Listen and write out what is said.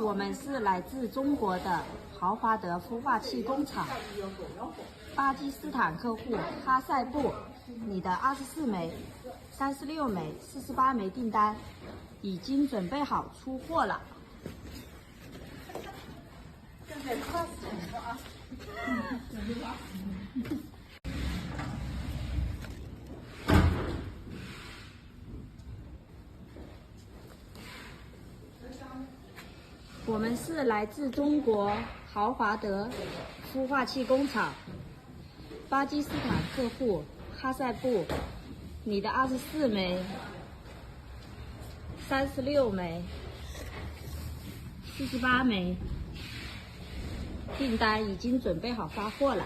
我们是来自中国的豪华德孵化器工厂，巴基斯坦客户哈塞布，你的24枚、36枚、48枚订单已经准备好出货了。我们是来自中国豪华德孵化器工厂，巴基斯坦客户哈塞布，你的24枚、36枚、48枚订单已经准备好发货了。